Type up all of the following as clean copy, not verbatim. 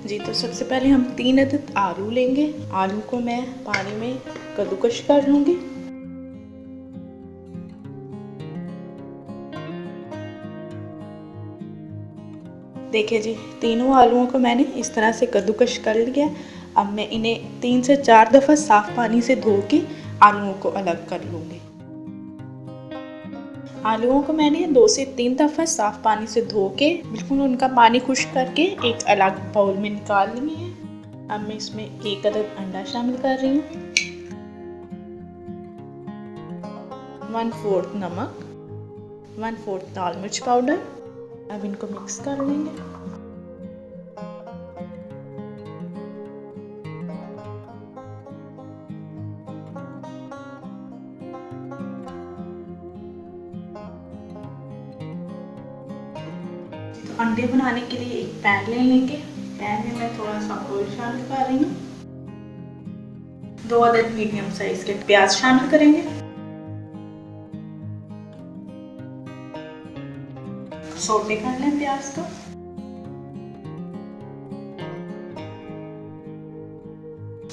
जी तो सबसे पहले हम 3 अदद आलू लेंगे। आलू को मैं पानी में कद्दूकश कर लूँगी। देखिए जी, तीनों आलूओं को मैंने इस तरह से कद्दूकश कर लिया। अब मैं इन्हें 3 से 4 दफ़ा साफ़ पानी से धो के आलूओं को अलग कर लूँगी। आलूओं को मैंने 2 से 3 दफ़ा साफ़ पानी से धो के बिल्कुल उनका पानी खुश्क करके एक अलग बाउल में निकाल लिए हैं। अब मैं इसमें 1 अदद अंडा शामिल कर रही हूँ, 1/4 नमक, 1/4 लाल मिर्च पाउडर। अब इनको मिक्स कर लेंगे। तो अंडे बनाने के लिए एक पैन ले लेंगे। पैन में मैं थोड़ा सा ऑयल शामिल कर रही हूँ। 2 अदद मीडियम साइज के प्याज शामिल करेंगे। सौटे कर लें प्याज को।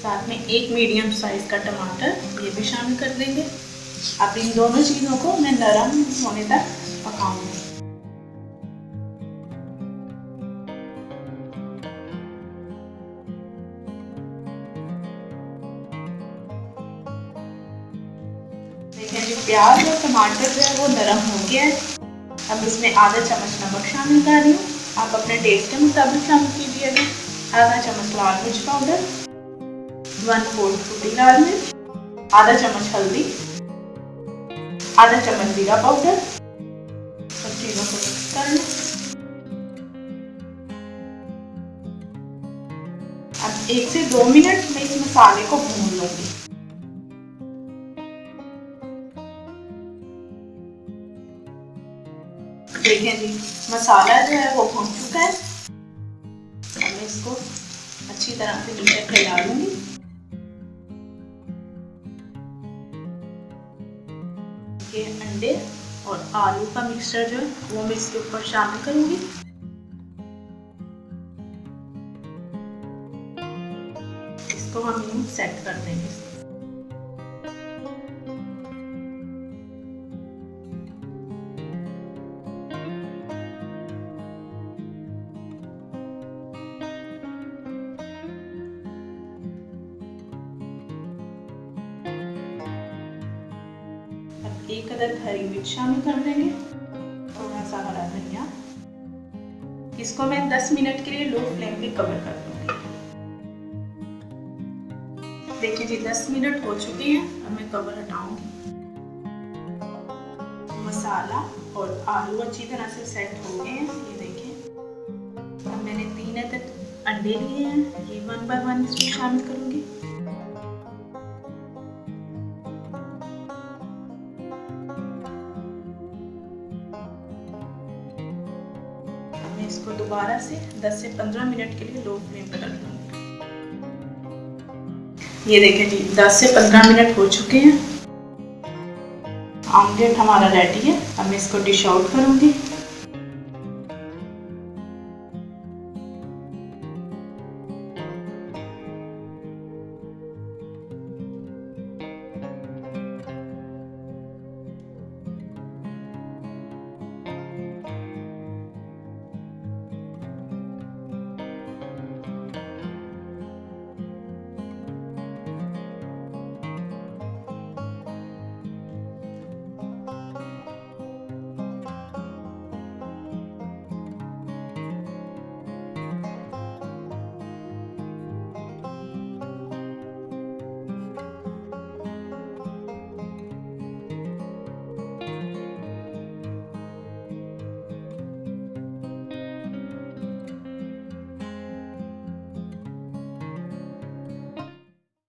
साथ में एक मीडियम साइज का टमाटर ये भी शामिल कर देंगे। अब इन दोनों चीज़ों को मैं नरम होने तक पकाऊंगी। देखिए जी, प्याज और टमाटर जो है वो नरम हो गया है। अब इसमें आधा चम्मच नमक शामिल कर रही हूँ। आप अपने टेस्ट के मुताबिक शामिल कीजिएगा। आधा चम्मच लाल मिर्च पाउडर, 1/4 सूखी लाल मिर्च, आधा चम्मच हल्दी, आधा चम्मच जीरा पाउडर। सब चीज़ों को मिक्स कर लें। अब 1 से 2 मिनट में इस मसाले को भून लूँगी। देखिए जी, मसाला जो है वो भून चुका है। अब मैं इसको अच्छी तरह से नीचे फैला लूँगी। ये अंडे और आलू का मिक्सचर जो है वो मैं इसके ऊपर शामिल करूँगी। इसको हम यूँ सेट कर देंगे। अब 1 अदद हरी मिर्च शामिल कर देंगे, थोड़ा सा हरा धनिया। इसको मैं 10 मिनट के लिए लो फ्लेम पे कवर कर दूंगी। देखिए जी, 10 मिनट हो चुके हैं। अब मैं कवर हटाऊंगी। मसाला और आलू अच्छी तरह से सेट हो गए हैं। ये देखिए, अब मैंने 3 अदद अंडे लिए हैं, ये 1 बाय 1 इसमें शामिल करूंगी। इसको दोबारा से 10 से 15 मिनट के लिए लो फ्लेम पर रख लूँगी। ये देखिए जी, 10 से 15 मिनट हो चुके हैं। ऑमलेट हमारा रेडी है। अब मैं इसको डिश आउट करूँगी।